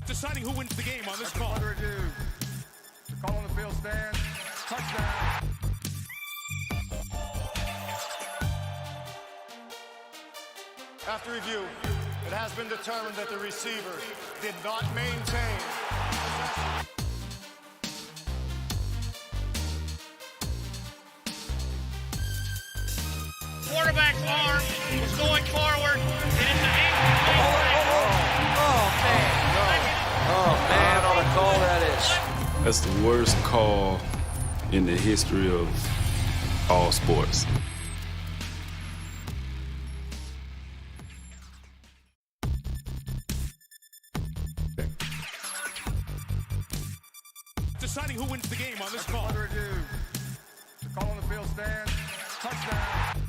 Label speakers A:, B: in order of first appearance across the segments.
A: Deciding who wins the game on this call.
B: Under review. The call on the field stands. Touchdown.
C: After review, it has been determined that the receiver did not maintain.
A: Quarterback's arm is going forward. It is an
D: Oh, man, on a call that is.
E: That's the worst call in the history of all sports.
A: deciding who wins the game on this call.
B: Under review. The call on the field stands. Touchdown.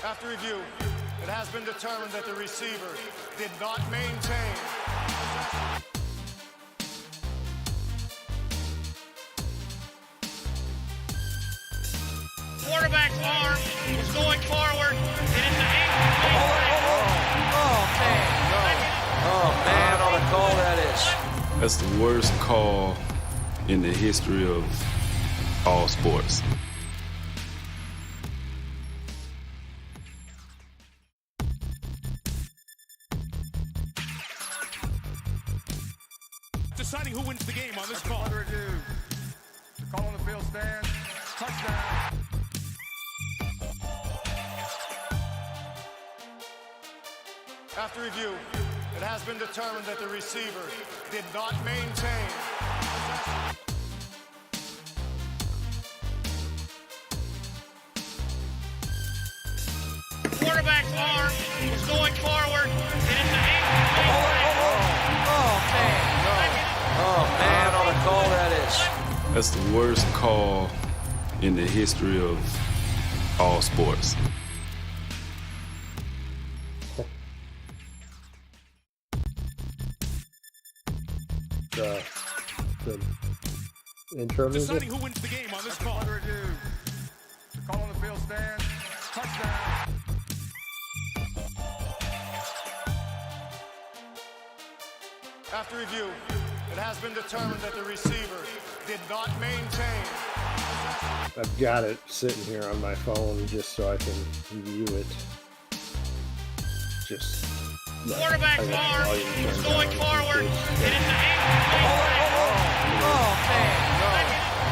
C: After review, it has been determined that the receiver did not maintain.
A: Quarterback's arm is going forward. It is an
D: Oh, man, on a call that is.
E: That's the worst call in the history of all sports.
A: deciding who wins the game on this call.
B: Under review. The call on the field stands. Touchdown.
C: After review, it has been determined that the receiver did not maintain.
A: Quarterback's arm is going forward. It is an
D: Oh, man, on a call that is.
E: That's the worst call in the history of all sports.
F: The intro music.
A: deciding who wins the game on this call.
B: Under review. The call on the field stands. Touchdown.
C: After review, it has been determined that the receiver did not maintain.
F: I've got it sitting here on my phone just so I can view it. Just
A: Quarterback's
F: I got the
A: arm
F: volume
A: is
F: turned
A: going
F: down
A: forward.
F: in
A: It
F: case.
A: is an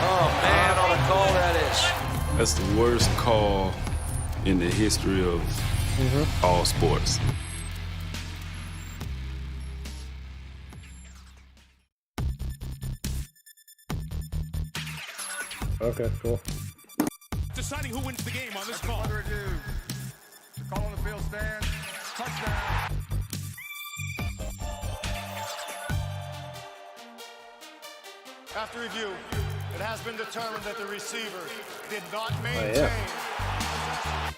D: Oh, man, on a call that is.
E: That's the worst call in the history of all sports.
F: Okay, cool.
A: deciding who wins the game on this call.
B: Under review. The call on the field stands. Touchdown.
C: After review, it has been determined that the receiver did not maintain.
F: yeah.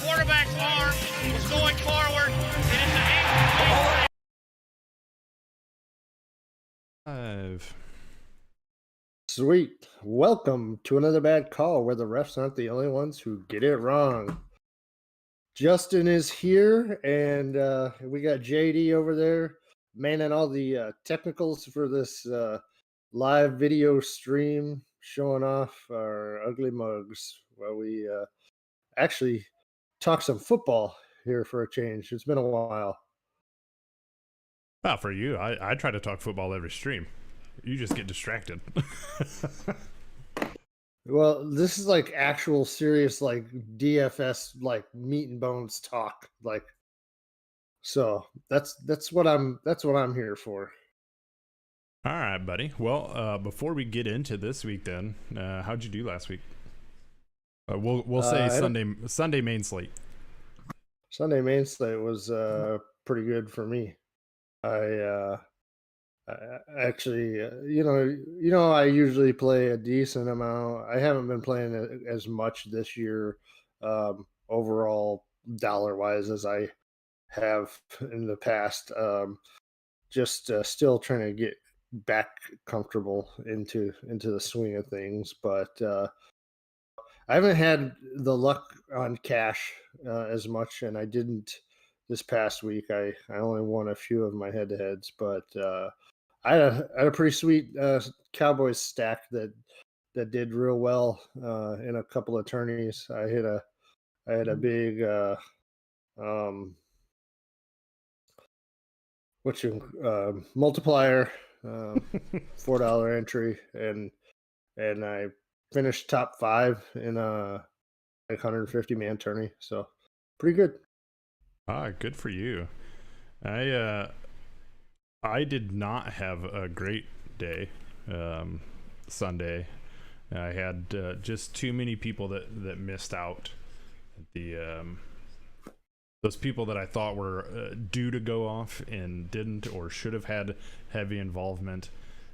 A: Quarterback's arm is going forward. It is an
F: Sweet. Welcome to another bad call where the refs aren't the only ones who get it wrong. Justin is here, and we got JD over there manning all the technicals for this live video stream, showing off our ugly mugs while we actually talk some football here for a change. It's been a while.
G: Well, for you, I try to talk football every stream. You just get distracted.
F: Well, this is like actual serious like DFS like meat and bones talk. Like so that's what I'm here for.
G: All right, buddy. Well, before we get into this week, then, how'd you do last week? We'll say Sunday main slate.
F: Sunday main slate was pretty good for me. I actually, I usually play a decent amount. I haven't been playing as much this year, overall dollar wise as I have in the past. Just still trying to get back comfortable into the swing of things, but I haven't had the luck on cash as much, and I didn't this past week. I only won a few of my head-to-heads, but I had a pretty sweet Cowboys stack that did real well in a couple of tourneys. I had a big multiplier $4 entry, and I finished top 5 in a 150-man tourney, so pretty good.
G: Good for you. I did not have a great day Sunday. I had just too many people that missed out. Those people that I thought were due to go off and didn't, or should have had heavy involvement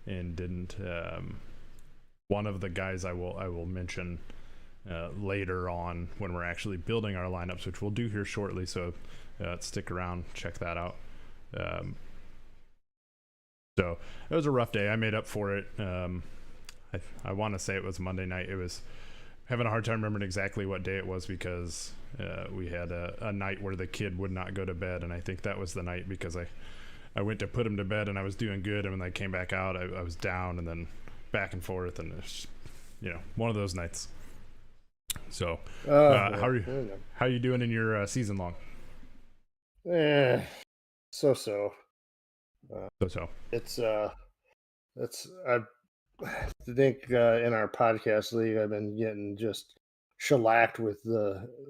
G: and didn't. One of the guys I will mention later on when we're actually building our lineups, which we'll do here shortly. So stick around, check that out. So it was a rough day. I made up for it. I want to say it was Monday night. It was having a hard time remembering exactly what day it was because we had a night where the kid would not go to bed, and I think that was the night because I went to put him to bed and I was doing good, and when I came back out, I was down, and then back and forth, and it's, one of those nights. So how are you doing in your season long?
F: So
G: so
F: it's I think in our podcast league I've been getting just shellacked with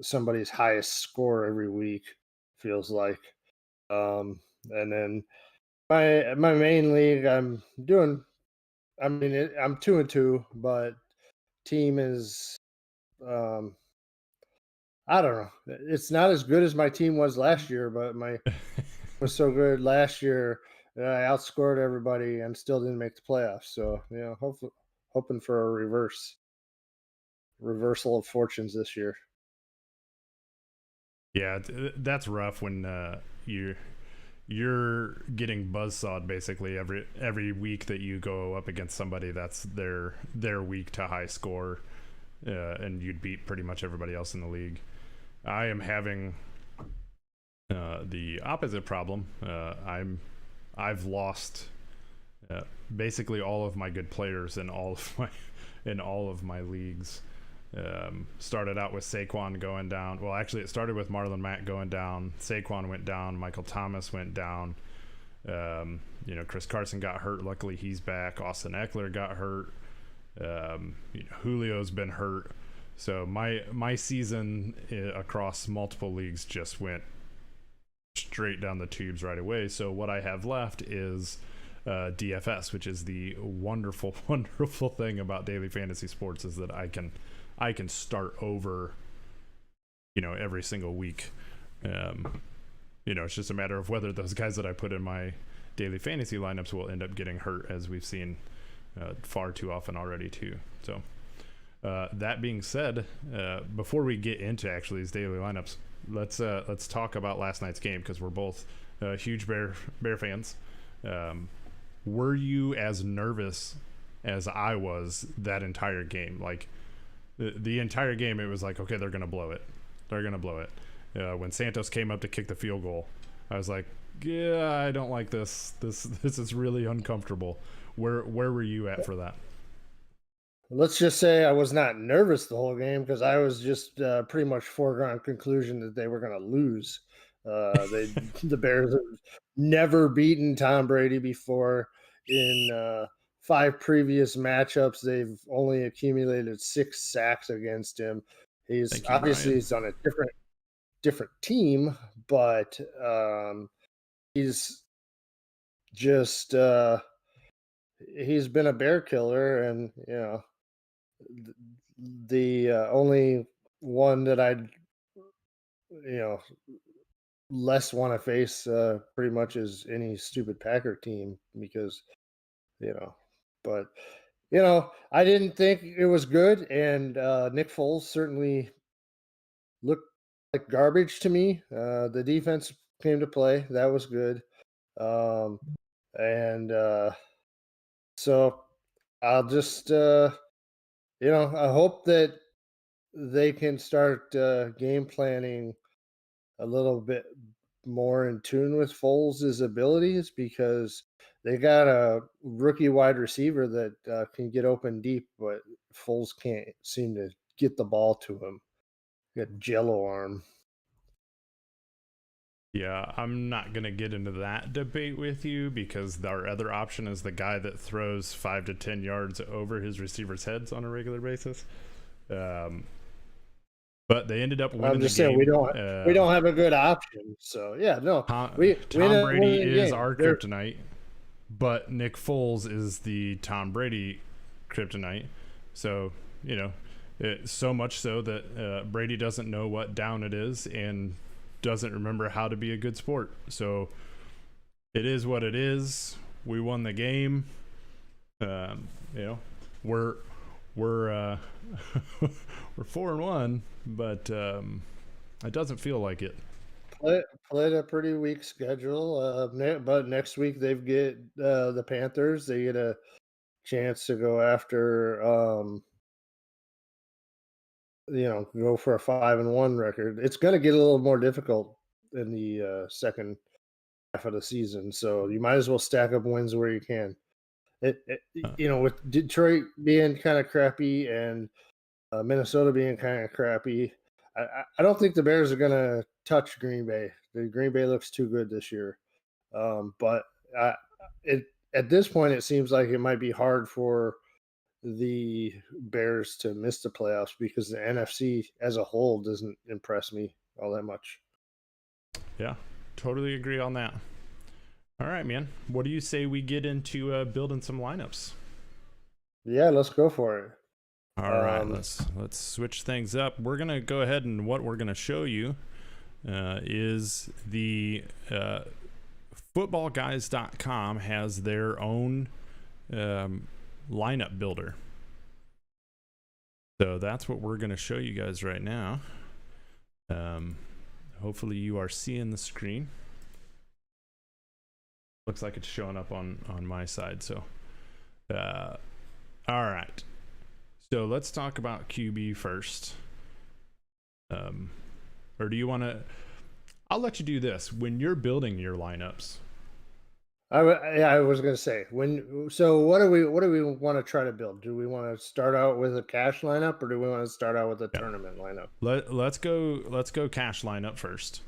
F: somebody's highest score every week, feels like. And then my main league I'm 2-2, but team is I don't know. It's not as good as my team was last year, but my was so good last year that I outscored everybody and still didn't make the playoffs. So, hoping for a reversal of fortunes this year.
G: Yeah, that's rough when you're getting buzzsawed basically every week that you go up against somebody that's their week to high score, and you'd beat pretty much everybody else in the league. I am having the opposite problem. I've lost basically all of my good players in all of my leagues. Started out with Saquon going down. Well, actually, it started with Marlon Mack going down. Saquon went down. Michael Thomas went down. Chris Carson got hurt. Luckily, he's back. Austin Eckler got hurt. Julio's been hurt. So my season across multiple leagues just went straight down the tubes right away. So what I have left is DFS, which is the wonderful, wonderful thing about daily fantasy sports, is that I can start over, every single week. It's just a matter of whether those guys that I put in my daily fantasy lineups will end up getting hurt, as we've seen far too often already too. So that being said, before we get into actually these daily lineups, let's talk about last night's game, because we're both huge Bear fans. Were you as nervous as I was that entire game? Like the entire game, it was like, okay, they're gonna blow it. When Santos came up to kick the field goal, I was like, yeah, I don't like this. This is really uncomfortable. Where were you at for that?
F: Let's just say I was not nervous the whole game, because I was just pretty much foregone conclusion that they were going to lose. The Bears have never beaten Tom Brady before. In 5 previous matchups, they've only accumulated 6 sacks against him. He's on a different team, but he's just he's been a bear killer, and the only one that I'd less want to face pretty much is any stupid Packer team, because but I didn't think it was good, and Nick Foles certainly looked like garbage to me. The defense came to play. That was good. And so I'll just I hope that they can start game planning a little bit more in tune with Foles' abilities, because they got a rookie wide receiver that can get open deep, but Foles can't seem to get the ball to him. Got jello arm.
G: Yeah, I'm not going to get into that debate with you, because our other option is the guy that throws 5 to 10 yards over his receivers' heads on a regular basis. But they ended up winning
F: I'm just
G: the game.
F: saying we don't have a good option. So yeah, no,
G: Tom
F: we ended up
G: Brady
F: winning the
G: is
F: game.
G: our kryptonite, but Nick Foles is the Tom Brady kryptonite. So so much so that Brady doesn't know what down it is and doesn't remember how to be a good sport. So it is what it is. We won the game. We're we're 4-1, but it doesn't feel like it.
F: Played a pretty weak schedule, but next week they get the Panthers. They get a chance to go after, go for a 5-1 record. It's going to get a little more difficult in the second half of the season, so you might as well stack up wins where you can. With Detroit being kind of crappy and Minnesota being kind of crappy, I don't think the Bears are going to touch Green Bay. The Green Bay looks too good this year. But at this point, it seems like it might be hard for the Bears to miss the playoffs, because the NFC as a whole doesn't impress me all that much.
G: Yeah, totally agree on that. All right, man. What do you say we get into building some lineups?
F: Yeah, let's go for it.
G: All right, let's switch things up. We're gonna go ahead, and what we're gonna show you is the footballguys.com has their own lineup builder. So that's what we're gonna show you guys right now. Hopefully you are seeing the screen. Looks like it's showing up on my side. So all right, so let's talk about QB first. Or do you want to? I'll let you do this when you're building your lineups.
F: I was gonna say what do we want to try to build? Do we want to start out with a cash lineup, or do we want to start out with a tournament lineup?
G: Let's go cash lineup first.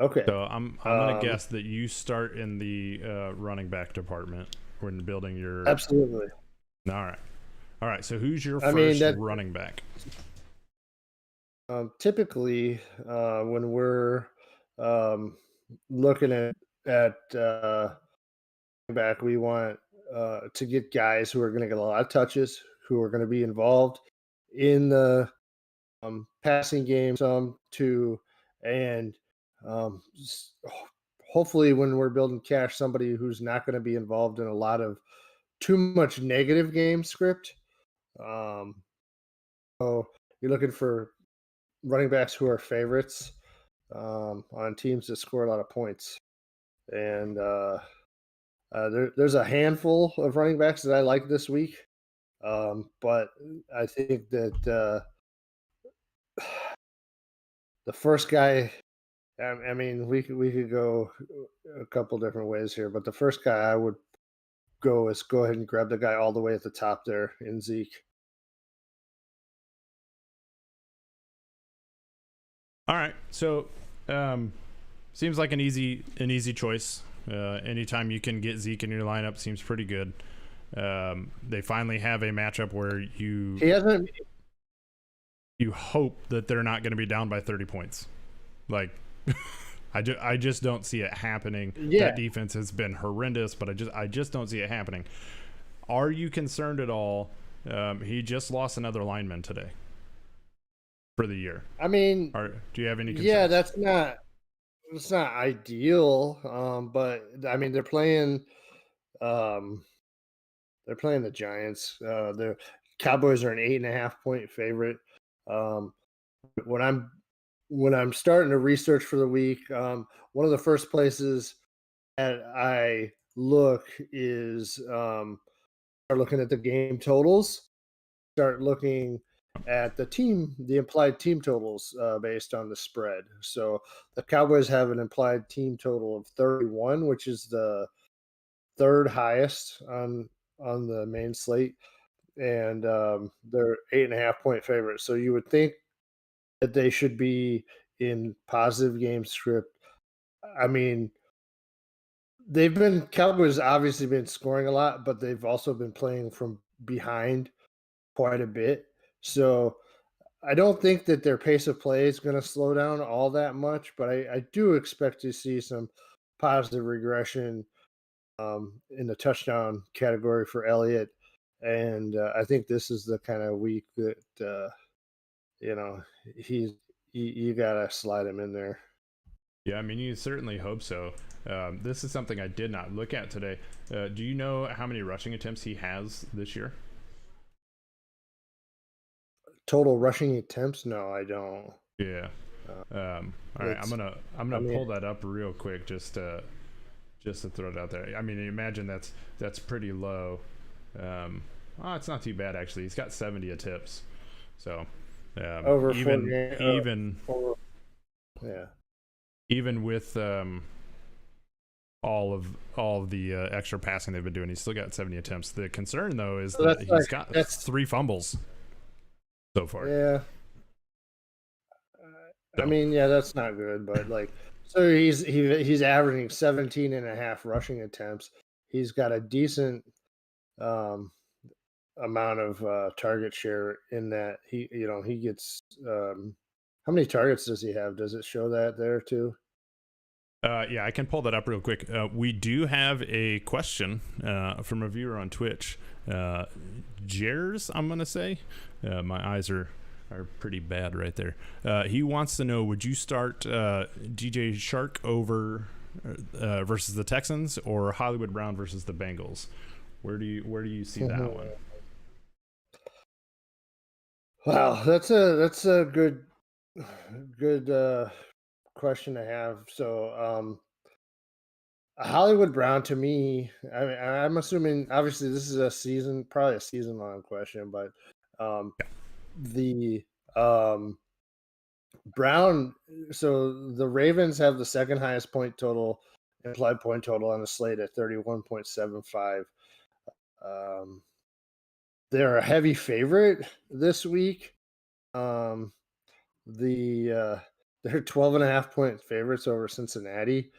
F: Okay.
G: So I'm gonna guess that you start in the running back department when building your.
F: Absolutely.
G: All right. So who's your first running back?
F: Typically, when we're looking at back, we want to get guys who are going to get a lot of touches, who are going to be involved in the passing game some too, and hopefully when we're building cash, somebody who's not going to be involved in a lot of too much negative game script. So you're looking for running backs who are favorites on teams that score a lot of points. And there's a handful of running backs that I like this week. But I think that the first guy, I mean, we could go a couple different ways here, but the first guy I would go ahead and grab the guy all the way at the top there in Zeke.
G: All right, so seems like an easy choice. Anytime you can get Zeke in your lineup seems pretty good. They finally have a matchup where you hope that they're not going to be down by 30 points. Like, I just don't see it happening.
F: Yeah.
G: That defense has been horrendous, but I just don't see it happening. Are you concerned at all? He just lost another lineman today for the year.
F: I mean,
G: do you have any concerns?
F: Yeah, it's not ideal. But I mean, they're playing the Giants. The Cowboys are an 8.5 point favorite. When I'm when I'm starting to research for the week, one of the first places that I look is start looking at the game totals, start looking at the implied team totals based on the spread. So the Cowboys have an implied team total of 31, which is the third highest on the main slate, and they're 8.5 point favorites. So you would think that they should be in positive game script. I mean, Cowboys obviously been scoring a lot, but they've also been playing from behind quite a bit. So I don't think that their pace of play is going to slow down all that much, but I do expect to see some positive regression in the touchdown category for Elliott. And I think this is the kind of week that, you know, you got to slide him in there.
G: Yeah, I mean, you certainly hope so. This is something I did not look at today. Do you know how many rushing attempts he has this year?
F: Total rushing attempts? No, I don't.
G: Yeah. All right, I'm gonna pull that up real quick just to throw it out there. I mean, imagine that's pretty low. It's not too bad actually. He's got 70 attempts, so
F: over
G: even
F: yeah.
G: Even with all of the extra passing they've been doing, he's still got 70 attempts. The concern though is that he's got 3 fumbles so far.
F: Yeah. I mean, yeah, that's not good, but so he's averaging 17.5 rushing attempts. He's got a decent amount of target share in that he gets how many targets does he have? Does it show that there too?
G: Yeah, I can pull that up real quick. We do have a question from a viewer on Twitch. Jers, I'm going to say. My eyes are pretty bad right there. He wants to know, would you start DJ Chark over versus the Texans or Hollywood Brown versus the Bengals? Where do you see that one?
F: Wow, that's a good question to have. So Hollywood Brown, to me, I'm assuming obviously this is probably a season long question, but the Brown, so the Ravens have the second highest implied point total on the slate at 31.75. They're a heavy favorite this week. They're 12.5 point favorites over Cincinnati.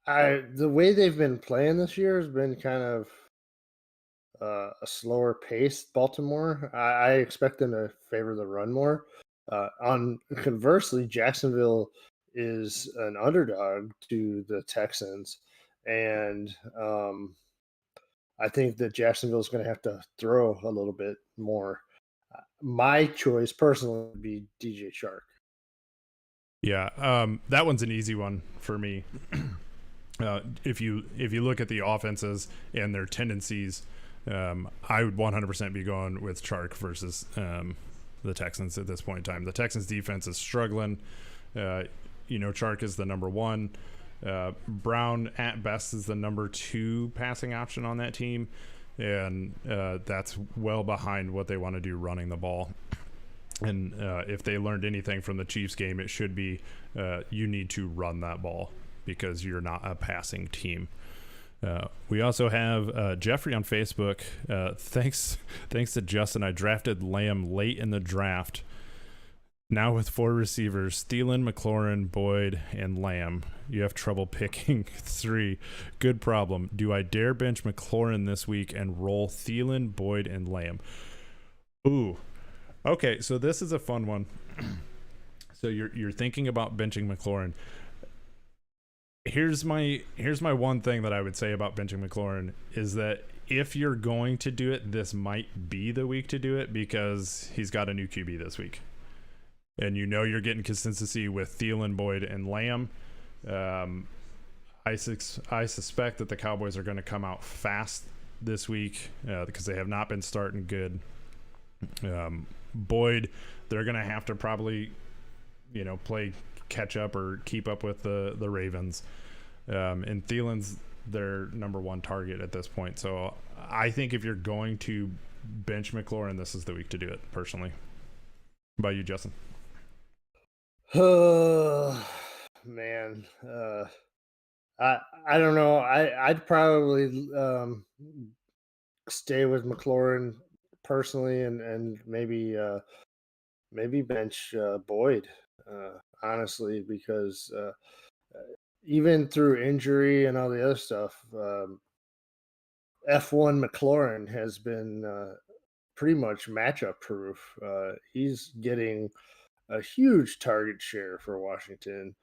F: The way they've been playing this year has been kind of a slower pace. Baltimore, I expect them to favor the run more. Conversely, Jacksonville is an underdog to the Texans, and I think that Jacksonville is going to have to throw a little bit more. My choice personally would be DJ Chark.
G: Yeah, that one's an easy one for me. If you look at the offenses and their tendencies, I would 100% be going with Chark versus the Texans at this point in time. The Texans defense is struggling. Chark is the number 1. Brown at best is the number 2 passing option on that team, and that's well behind what they want to do running the ball. And if they learned anything from the Chiefs game, it should be you need to run that ball because you're not a passing team. We also have Jeffrey on Facebook. Thanks to Justin, I drafted Lamb late in the draft. Now with 4 receivers, Thielen, McLaurin, Boyd, and Lamb, you have trouble picking 3. Good problem. Do I dare bench McLaurin this week and roll Thielen, Boyd, and Lamb? Ooh. Okay, so this is a fun one. So you're thinking about benching McLaurin. Here's my one thing that I would say about benching McLaurin is that if you're going to do it, this might be the week to do it because he's got a new QB this week. And you're getting consistency with Thielen, Boyd, and Lamb. I suspect that the Cowboys are going to come out fast this week because they have not been starting good. Boyd, they're going to have to probably play catch up or keep up with the Ravens. And Thielen's their number one target at this point. So I think if you're going to bench McLaurin, this is the week to do it, personally. How about you, Justin?
F: Man, I don't know. I'd probably stay with McLaurin personally, and maybe bench Boyd, honestly, because even through injury and all the other stuff, F1 McLaurin has been pretty much matchup proof. He's getting a huge target share for Washington.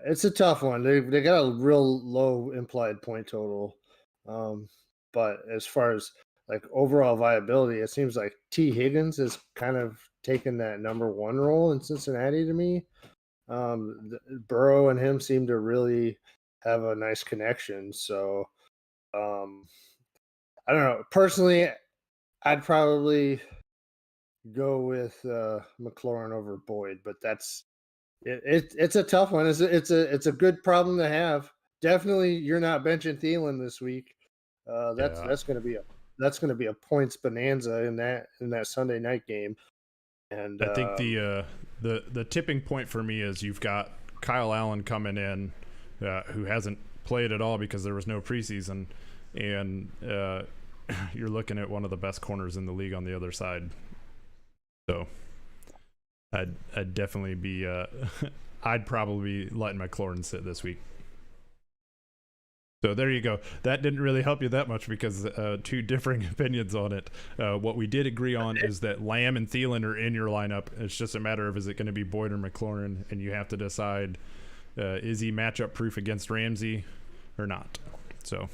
F: It's a tough one. They got a real low implied point total, but as far as like overall viability, it seems like T. Higgins has kind of taken that number one role in Cincinnati to me. Burrow and him seem to really have a nice connection. So I don't know. Personally, I'd probably go with McLaurin over Boyd, but that's it's a tough one. It's a good problem to have. Definitely, you're not benching Thielen this week. That's going to be a points bonanza in that Sunday night game. And
G: I think the tipping point for me is you've got Kyle Allen coming in, who hasn't played at all because there was no preseason, and you're looking at one of the best corners in the league on the other side. So I'd definitely be I'd probably be letting McLaurin sit this week. So there you go. That didn't really help you that much because two differing opinions on it. What we did agree on is that Lamb and Thielen are in your lineup. It's just a matter of, is it going to be Boyd or McLaurin, and you have to decide, is he matchup proof against Ramsey or not. So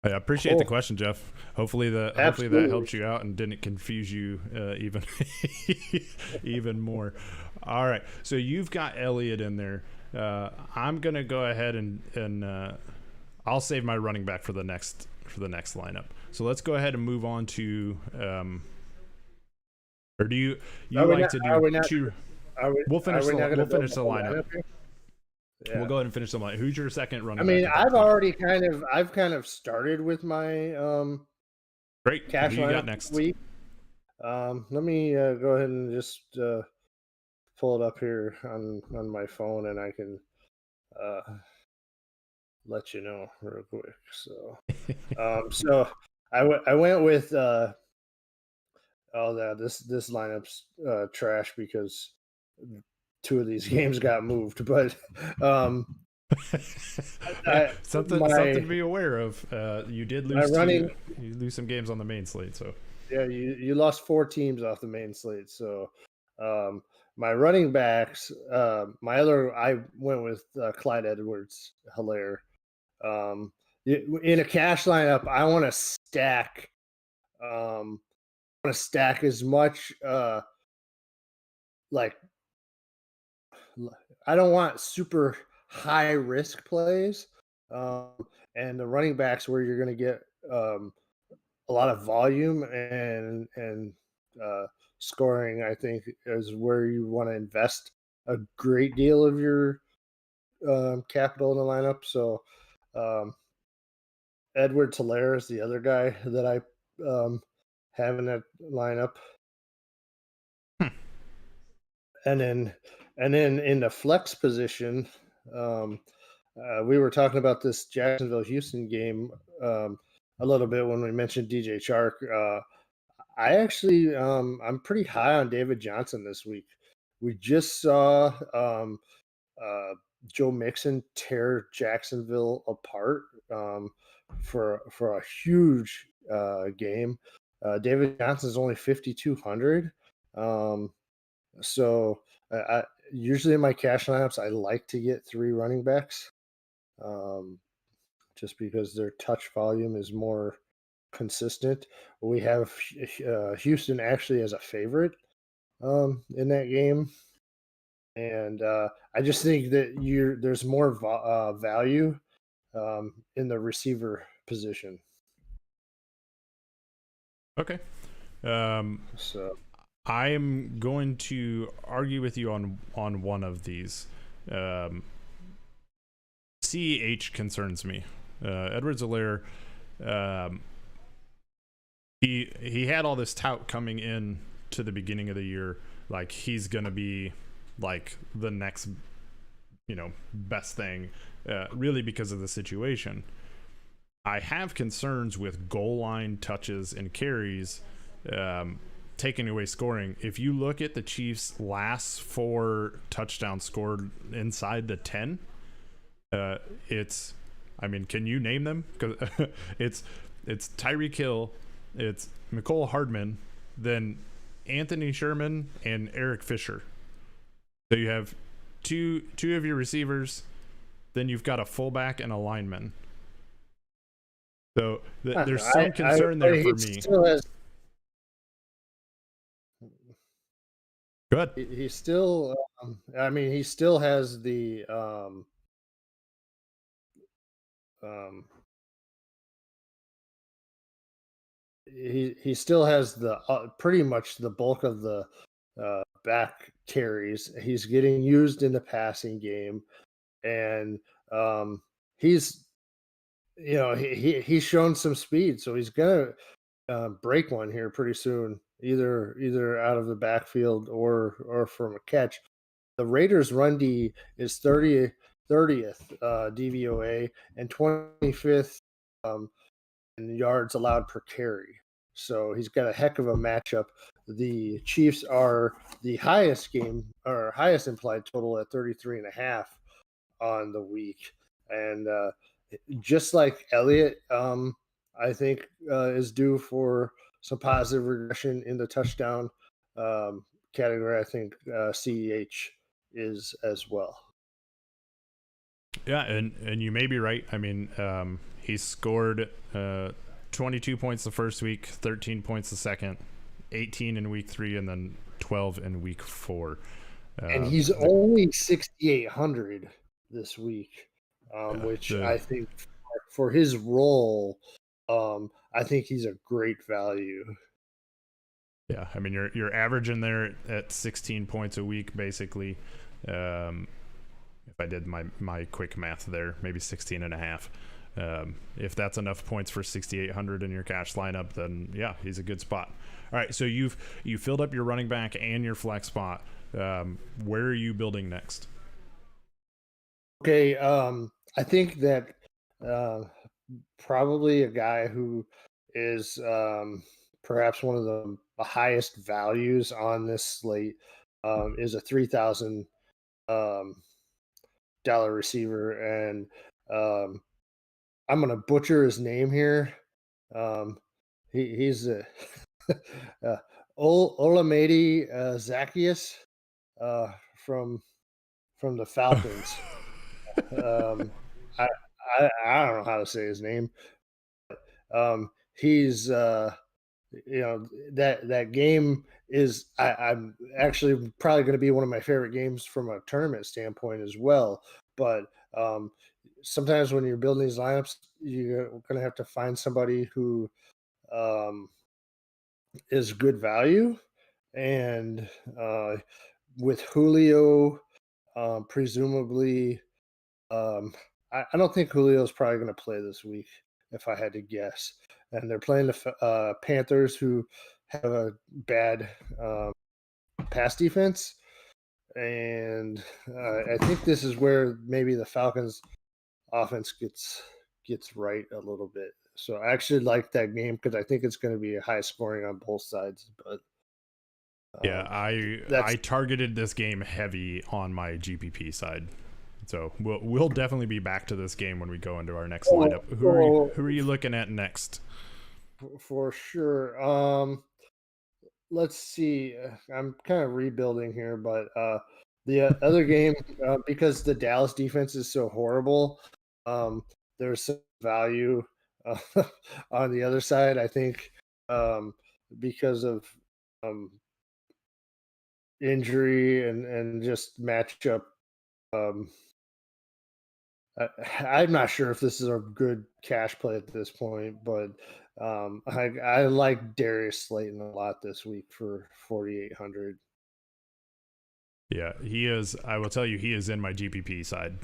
G: I appreciate the question, Jeff. Hopefully that helped you out and didn't confuse you even more. All right, so you've got Elliott in there. I'm gonna go ahead and I'll save my running back for the next lineup. So let's go ahead and move on to or do you like to do two? We'll finish the lineup. Yeah. We'll go ahead and finish the lineup. Who's your second running back?
F: I've kind of started with my
G: great
F: cash
G: Who you
F: lineup
G: got next
F: week. Let me go ahead and just pull it up here on my phone, and I can let you know real quick. So, so I went with this lineup's trash because two of these games got moved, but
G: something to be aware of. You did lose you lose some games on the main slate, so
F: yeah, you lost 4 teams off the main slate. So my running backs, I went with Clyde Edwards-Helaire. In a cash lineup, I want to stack. As much I don't want super high risk plays, and the running backs where you're going to get a lot of volume and scoring, I think, is where you want to invest a great deal of your capital in the lineup. So Edwards-Helaire is the other guy that I have in that lineup. And then in the flex position, we were talking about this Jacksonville-Houston game a little bit when we mentioned DJ Chark. I actually, I'm pretty high on David Johnson this week. We just saw Joe Mixon tear Jacksonville apart for a huge game. David Johnson is only 5,200. So I usually in my cash lineups, I like to get 3 running backs, just because their touch volume is more consistent. We have Houston actually as a favorite in that game, and I just think that there's more value in the receiver position.
G: Okay.
F: So
G: I'm going to argue with you on one of these. CEH concerns me. Edwards-Helaire, he had all this tout coming in to the beginning of the year, like he's gonna be like the next, best thing, really because of the situation. I have concerns with goal line touches and carries, taking away scoring. If you look at the Chiefs' last 4 touchdowns scored inside the 10, can you name them? Because it's Tyreek Hill, it's Mecole Hardman, then Anthony Sherman and Eric Fisher. So you have two of your receivers, then you've got a fullback and a lineman. So there's some concern there for me. Good.
F: He still, he still has the he still has the pretty much the bulk of the back carries. He's getting used in the passing game, and he's he's shown some speed, so he's gonna break one here pretty soon, either out of the backfield or from a catch. The Raiders' run D is 30th DVOA and 25th in yards allowed per carry. So he's got a heck of a matchup. The Chiefs are the highest implied total at 33.5 on the week, and just like Elliott, I think is due for some positive regression in the touchdown category. I think CEH is as well.
G: Yeah, and you may be right. He scored 22 points the first week, 13 points the second, 18 in week 3, and then 12 in week 4.
F: And he's only 6,800 this week, which I think for his role, I think he's a great value.
G: Yeah, you're averaging there at 16 points a week, basically. If I did my quick math there, maybe 16 and a half. If that's enough points for 6,800 in your cash lineup, then yeah, he's a good spot. All right, so you filled up your running back and your flex spot. Where are you building next?
F: Okay, I think that probably a guy who is perhaps one of the highest values on this slate is a $3,000 receiver, and I'm gonna butcher his name here. He's Olamide Zaccheaus from the Falcons. I don't know how to say his name. He's that game is I'm actually probably going to be one of my favorite games from a tournament standpoint as well. But sometimes when you're building these lineups, you're going to have to find somebody who is good value, and with Julio, presumably, I don't think Julio is probably going to play this week, if I had to guess. And they're playing the Panthers, who have a bad pass defense. And I think this is where maybe the Falcons' offense gets right a little bit. So I actually like that game because I think it's going to be a high scoring on both sides. But
G: yeah, I targeted this game heavy on my GPP side. So we'll definitely be back to this game when we go into our next lineup. Who are you looking at next?
F: For sure. Let's see. I'm kind of rebuilding here, but the other game, because the Dallas defense is so horrible, there's some value on the other side. I think because of injury and just matchup. I'm not sure if this is a good cash play at this point, but I like Darius Slayton a lot this week for 4,800.
G: Yeah, he is. I will tell you, he is in my GPP side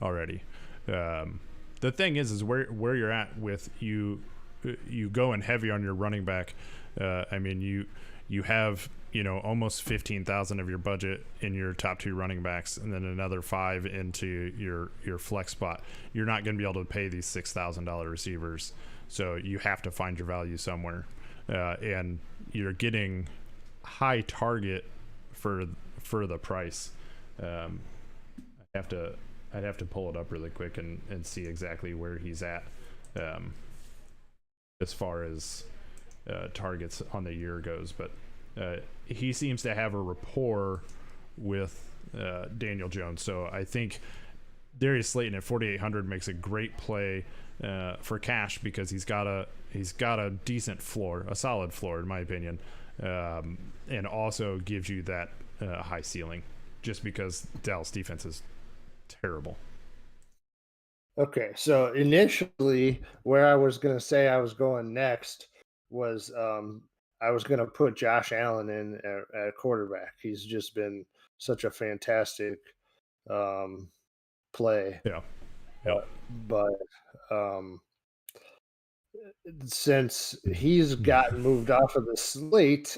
G: already. The thing is where you're at with you going heavy on your running back. I mean, you have almost 15,000 of your budget in your top two running backs, and then another 5 into your flex spot. You're not going to be able to pay these $6,000 receivers, so you have to find your value somewhere, and you're getting high target for the price. I'd have to pull it up really quick and see exactly where he's at, as far as targets on the year goes, but he seems to have a rapport with Daniel Jones. So I think Darius Slayton at 4,800 makes a great play for cash, because he's got a decent floor, a solid floor in my opinion, and also gives you that high ceiling, just because Dallas defense is terrible.
F: Okay, so initially where I was going to say I was going next was I was going to put Josh Allen in at quarterback. He's just been such a fantastic play.
G: Yeah.
F: But since he's gotten moved off of the slate,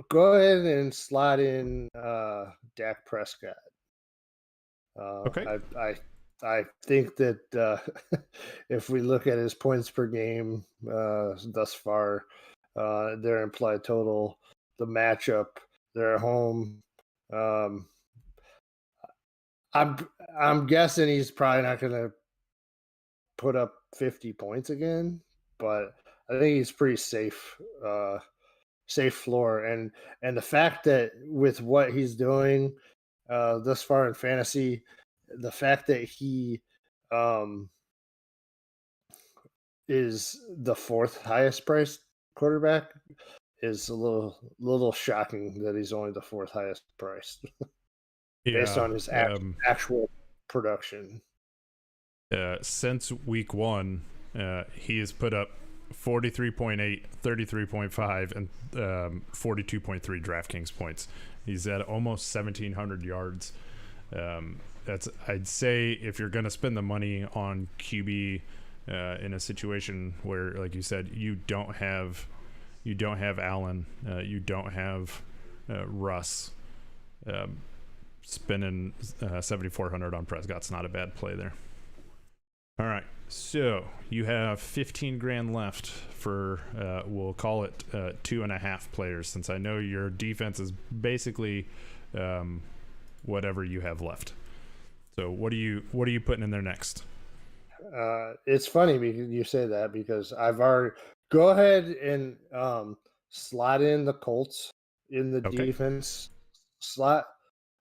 F: go ahead and slot in Dak Prescott.
G: Okay.
F: I think that if we look at his points per game thus far, their implied total, the matchup, they're at home. I'm guessing he's probably not going to put up 50 points again, but I think he's pretty safe floor, and the fact that with what he's doing thus far in fantasy, the fact that he is the 4th highest priced quarterback is a little shocking that he's only the 4th highest priced based on his actual production.
G: Since week 1, he has put up 43.8, 33.5, and 42.3 DraftKings points. He's at almost 1,700 yards. I'd say if you're going to spend the money on QB in a situation where, like you said, you don't have Allen, you don't have Russ, spending 7,400 on Prescott's not a bad play there. All right, so you have 15 grand left for we'll call it 2.5 players, since I know your defense is basically whatever you have left. So what are you putting in there next?
F: It's funny because you say that, because I've already go ahead and slot in the Colts in the defense slot.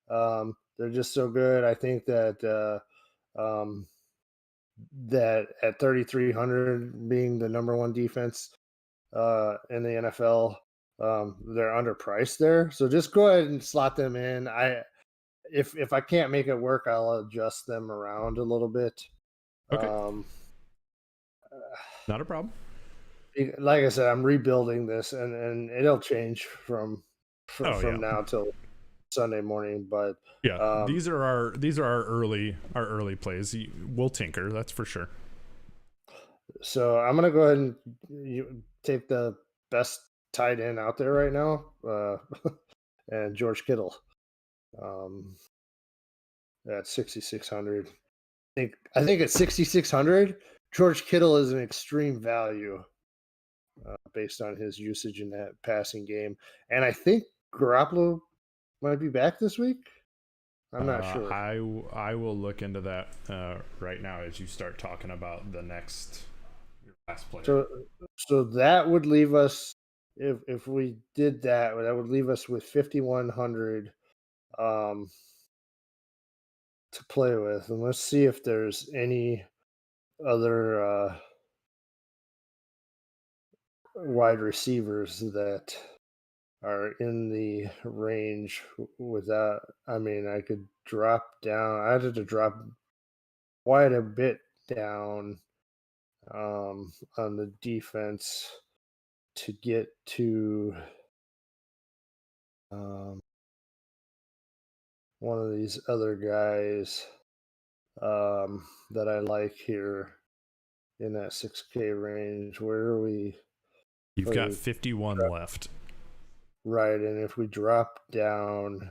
F: They're just so good. I think that that at 3,300 being the number 1 defense in the NFL, they're underpriced there. So just go ahead and slot them in. If I can't make it work, I'll adjust them around a little bit.
G: Okay. Not a problem.
F: Like I said, I'm rebuilding this, and it'll change from now till Sunday morning. But
G: yeah, these are our early plays. We'll tinker, that's for sure.
F: So I'm gonna go ahead and take the best tight end out there right now, and George Kittle. At 6,600. I think at 6,600, George Kittle is an extreme value based on his usage in that passing game, and I think Garoppolo might be back this week. I'm not sure.
G: I will look into that right now as you start talking about your last player.
F: So that would leave us, if we did that would leave us with 5,100 to play with, and let's see if there's any other wide receivers that are in the range without. I mean, I could drop down. I had to drop quite a bit down on the defense to get to one of these other guys that I like here in that 6K range. Where are we?
G: You've got 51 left.
F: Right, and if we drop down,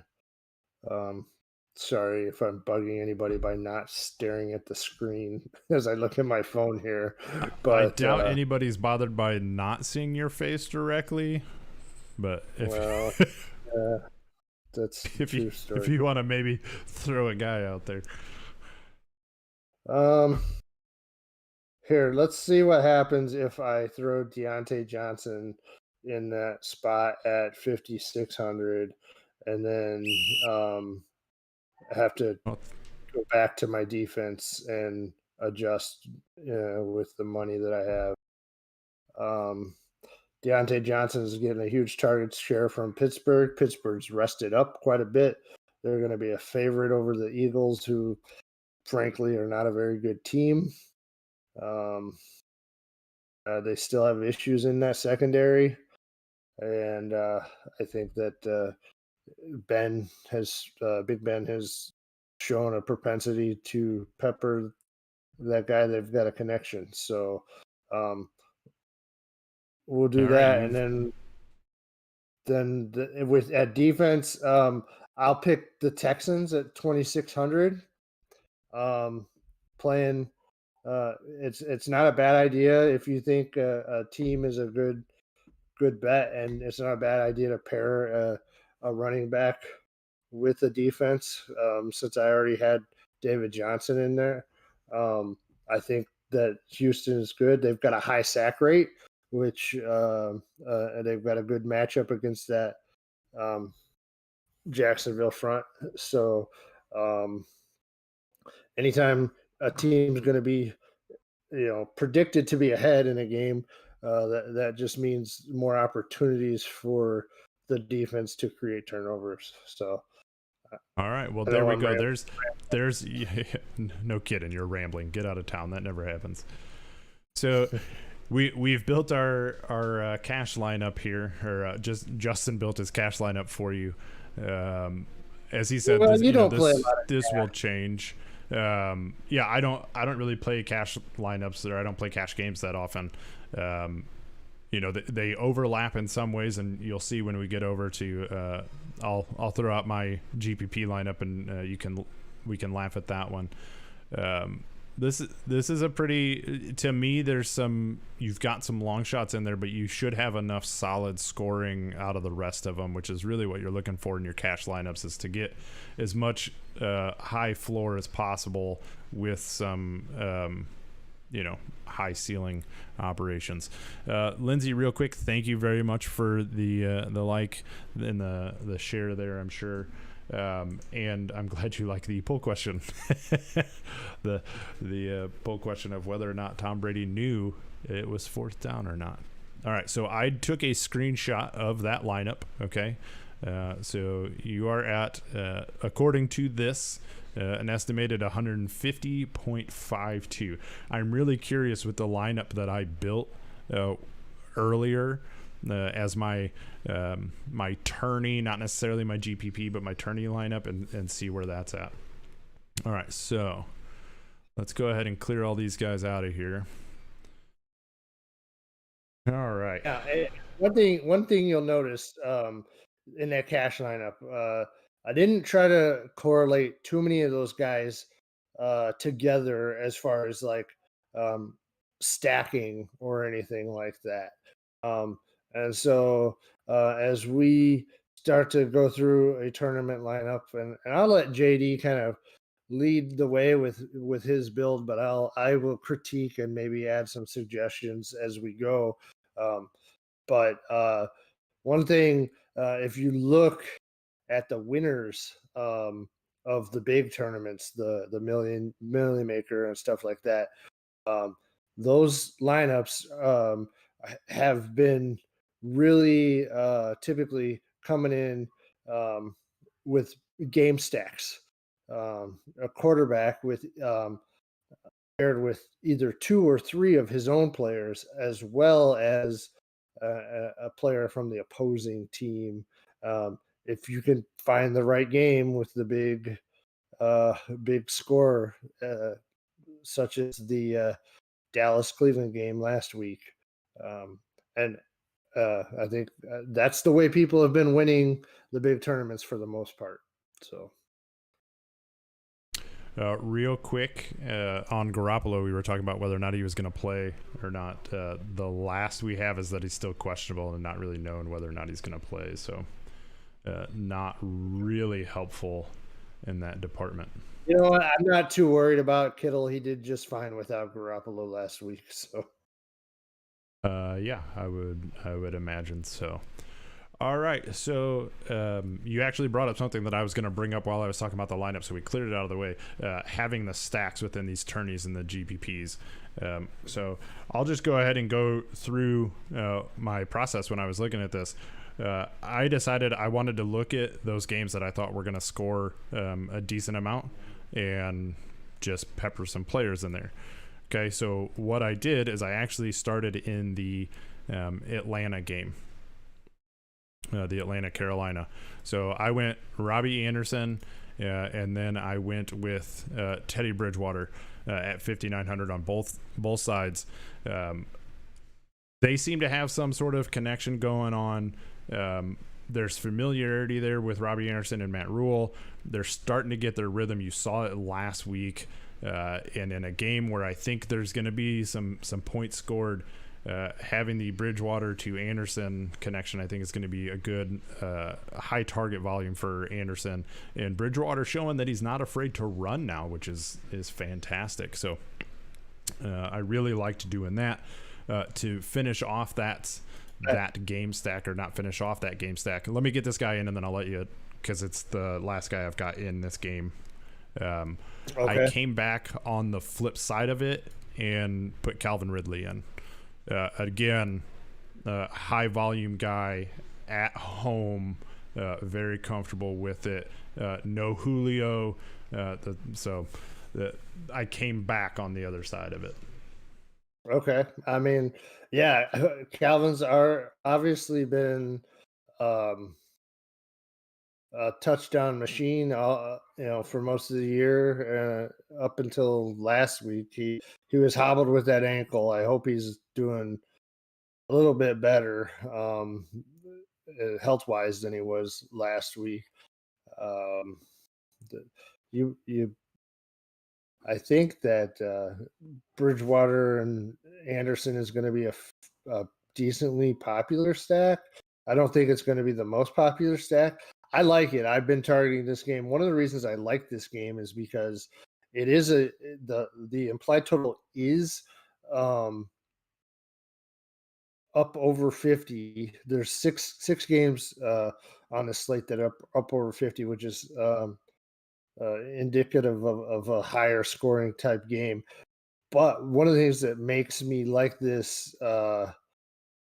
F: sorry if I'm bugging anybody by not staring at the screen as I look at my phone here, but
G: I doubt anybody's bothered by not seeing your face directly. But if,
F: well, that's
G: if
F: true
G: you
F: story.
G: if you want to maybe throw a guy out there,
F: here, let's see what happens if I throw Deontay Johnson in that spot at 5,600, and then have to
G: Well,
F: go back to my defense and adjust with the money that I have. Deontay Johnson is getting a huge target share from Pittsburgh. Pittsburgh's rested up quite a bit. They're going to be a favorite over the Eagles, who frankly are not a very good team. They still have issues in that secondary, and I think that Big Ben has shown a propensity to pepper that guy. They've got a connection, so we'll do
G: All right,
F: that, and then with at defense, I'll pick the Texans at 2,600. Playing, it's not a bad idea if you think a team is a good bet, and it's not a bad idea to pair a running back with the defense. Since I already had David Johnson in there, I think that Houston is good. They've got a high sack rate, which they've got a good matchup against that Jacksonville front. So anytime a team is going to be, predicted to be ahead in a game, that just means more opportunities for the defense to create turnovers. So,
G: all right. Well, there we go. There's no kidding. You're rambling. Get out of town. That never happens. So we've built our cash lineup here, or Justin built his cash lineup for you. As he said, this will change. I don't really play cash lineups, or I don't play cash games that often. They overlap in some ways, and you'll see when we get over to I'll throw out my GPP lineup, and we can laugh at that one. This is a pretty, to me, you've got some long shots in there, but you should have enough solid scoring out of the rest of them, which is really what you're looking for in your cash lineups, is to get as much high floor as possible with some high ceiling operations. Lindsay, real quick, thank you very much for the like and the share there, I'm sure. And I'm glad you like the poll question. the poll question of whether or not Tom Brady knew it was fourth down or not. All right, so I took a screenshot of that lineup. Okay, so you are at according to this an estimated 150.52. I'm really curious with the lineup that I built earlier as my my tourney, not necessarily my GPP, but my tourney lineup, and see where that's at. All right, so let's go ahead and clear all these guys out of here. All right.
F: Yeah, one thing you'll notice in that cash lineup, I didn't try to correlate too many of those guys together as far as like stacking or anything like that. And so as we start to go through a tournament lineup, and I'll let JD kind of lead the way with his build, but I will critique and maybe add some suggestions as we go. But one thing, if you look at the winners of the big tournaments, the million maker and stuff like that, those lineups have been really typically coming in with game stacks. A quarterback with paired with either 2 or 3 of his own players, as well as a player from the opposing team. If you can find the right game with the big score, such as the Dallas Cleveland game last week, and I think that's the way people have been winning the big tournaments for the most part. So.
G: Real quick, on Garoppolo, we were talking about whether or not he was going to play or not. The last we have is that he's still questionable and not really known whether or not he's going to play. So not really helpful in that department.
F: You know what? I'm not too worried about Kittle. He did just fine without Garoppolo last week. So.
G: Yeah, I would imagine so. All right, so you actually brought up something that I was going to bring up while I was talking about the lineup, so we cleared it out of the way, having the stacks within these tourneys and the GPPs. So I'll just go ahead and go through my process when I was looking at this. I decided I wanted to look at those games that I thought were going to score a decent amount and just pepper some players in there. Okay, so what I did is I actually started in the Atlanta game. The Atlanta-Carolina. So I went Robbie Anderson, and then I went with Teddy Bridgewater at 5,900 on both sides. They seem to have some sort of connection going on. There's familiarity there with Robbie Anderson and Matt Rule. They're starting to get their rhythm. You saw it last week, and in a game where I think there's going to be some points scored. Having the Bridgewater to Anderson connection, I think is going to be a good high target volume for Anderson, and Bridgewater showing that he's not afraid to run now, which is fantastic. So I really liked doing that to finish off that game stack, or not finish off that game stack. Let me get this guy in, and then I'll let you, because it's the last guy I've got in this game. Okay. I came back on the flip side of it and put Calvin Ridley in. Again, high volume guy at home, very comfortable with it. No Julio, so I came back on the other side of it.
F: Okay, I mean, yeah, Calvin's are obviously been a touchdown machine, for most of the year, up until last week. He was hobbled with that ankle. I hope he's doing a little bit better health wise than he was last week. I think that Bridgewater and Anderson is going to be a decently popular stack. I don't think it's going to be the most popular stack. I like it. I've been targeting this game. One of the reasons I like this game is because it is the implied total is up over 50. There's six games on the slate that are up over 50, which is indicative of a higher scoring type game. But one of the things that makes me like this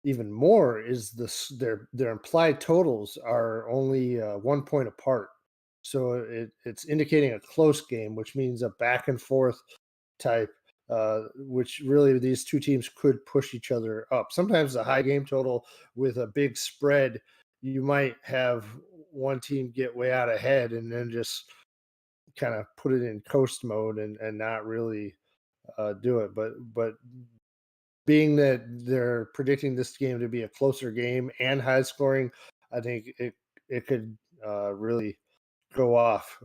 F: even more is their implied totals are only 1 point apart. So it's indicating a close game, which means a back and forth type, which really these two teams could push each other up. Sometimes a high game total with a big spread, you might have one team get way out ahead and then just kind of put it in coast mode and not really do it. But being that they're predicting this game to be a closer game and high scoring, I think it could really go off.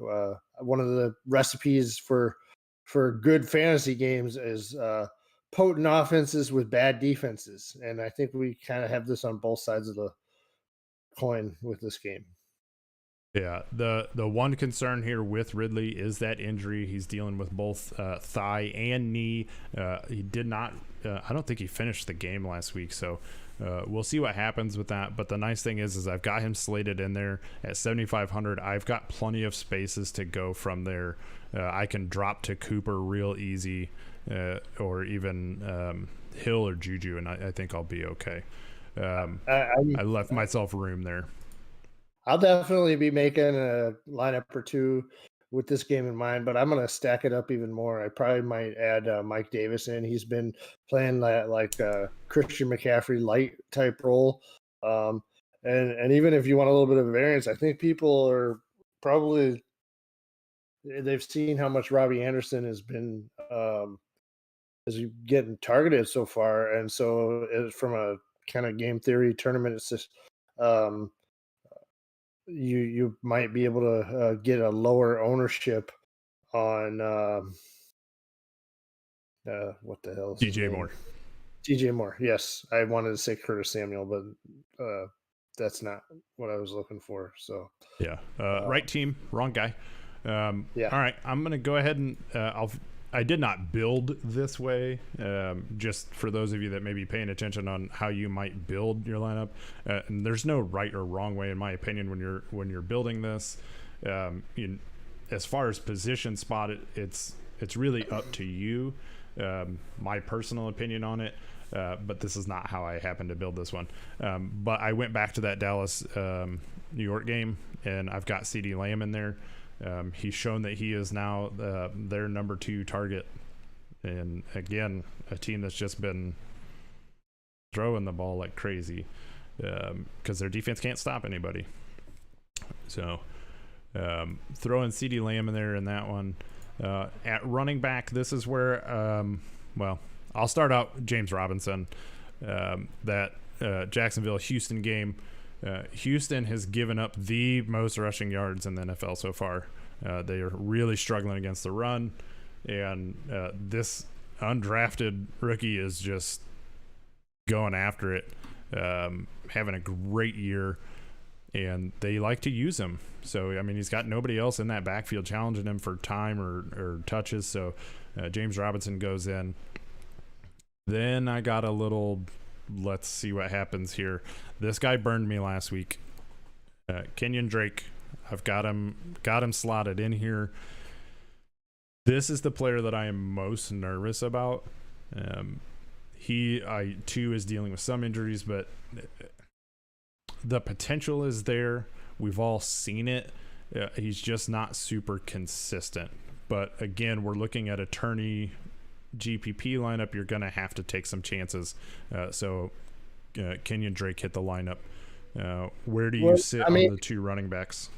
F: One of the recipes for good fantasy games is potent offenses with bad defenses, and I think we kind of have this on both sides of the coin with this game.
G: Yeah, the one concern here with Ridley is that injury. He's dealing with both thigh and knee. He did not, I don't think he finished the game last week, so we'll see what happens with that. But the nice thing is I've got him slated in there at 7,500. I've got plenty of spaces to go from there. I can drop to Cooper real easy, or even Hill or Juju, and I think I'll be okay. I left myself room there.
F: I'll definitely be making a lineup or two with this game in mind, but I'm going to stack it up even more. I probably might add Mike Davis in. He's been playing that like Christian McCaffrey light type role. And even if you want a little bit of variance, I think people are probably they've seen how much Robbie Anderson has been is getting targeted so far, and so from a kind of game theory tournament, it's just you might be able to get a lower ownership on what the hell is his
G: DJ
F: name?
G: Moore.
F: DJ Moore. Yes, I wanted to say Curtis Samuel, but that's not what I was looking for. So
G: Yeah. Right team, wrong guy.
F: Yeah.
G: All right. I'm going to go ahead and I did not build this way. Just for those of you that may be paying attention on how you might build your lineup, and there's no right or wrong way, in my opinion, when you're building this. As far as position spot, it's really up to you. My personal opinion on it, but this is not how I happen to build this one. But I went back to that Dallas New York game, and I've got CeeDee Lamb in there. He's shown that he is now their number 2 target, and again, a team that's just been throwing the ball like crazy because their defense can't stop anybody. So throwing CeeDee Lamb in there in that one. At running back, this is where I'll start out James Robinson. That Jacksonville-Houston game, Houston has given up the most rushing yards in the NFL so far. They are really struggling against the run, and this undrafted rookie is just going after it, having a great year, and they like to use him. So, I mean, he's got nobody else in that backfield challenging him for time or touches, so James Robinson goes in. Then I got a little, let's see what happens here. This guy burned me last week. Kenyon Drake. I've got him slotted in here. This is the player that I am most nervous about. He too is dealing with some injuries, but the potential is there. We've all seen it. He's just not super consistent. But again, we're looking at a tourney GPP lineup. You're going to have to take some chances. So Kenyon Drake hit the lineup. Where do you sit on the 2 running backs?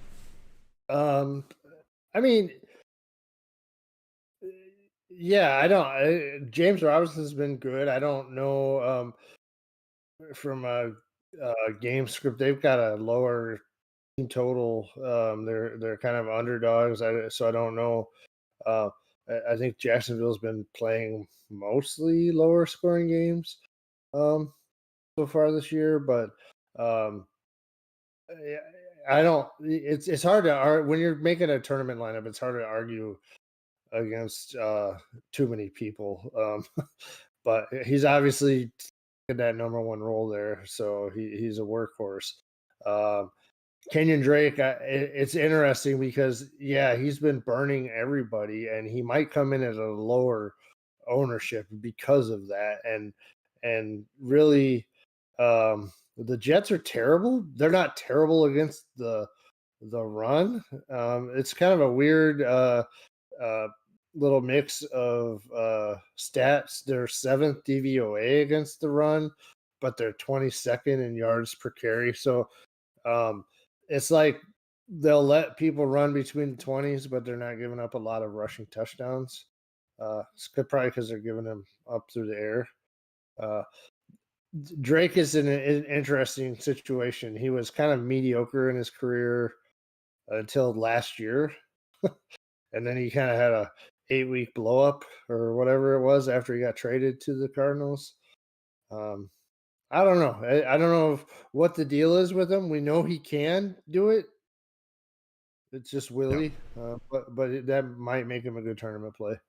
F: I mean, yeah, I don't. James Robinson's been good. I don't know from a game script. They've got a lower team total. They're kind of underdogs. So I don't know. I think Jacksonville's been playing mostly lower scoring games so far this year, but I don't. It's hard to when you're making a tournament lineup. It's hard to argue against too many people. But he's obviously in that number 1 role there, so he's a workhorse. Kenyon Drake, it's interesting because he's been burning everybody, and he might come in at a lower ownership because of that. And really, the Jets are terrible. They're not terrible against the run. It's kind of a weird little mix of stats. They're 7th DVOA against the run, but they're 22nd in yards per carry. So it's like they'll let people run between the 20s, but they're not giving up a lot of rushing touchdowns. It's probably because they're giving them up through the air. Drake is in an interesting situation. He was kind of mediocre in his career until last year. And then he kind of had a 8-week blow up or whatever it was after he got traded to the Cardinals. I don't know. I don't know what the deal is with him. We know he can do it. It's just Willie, but that might make him a good tournament play.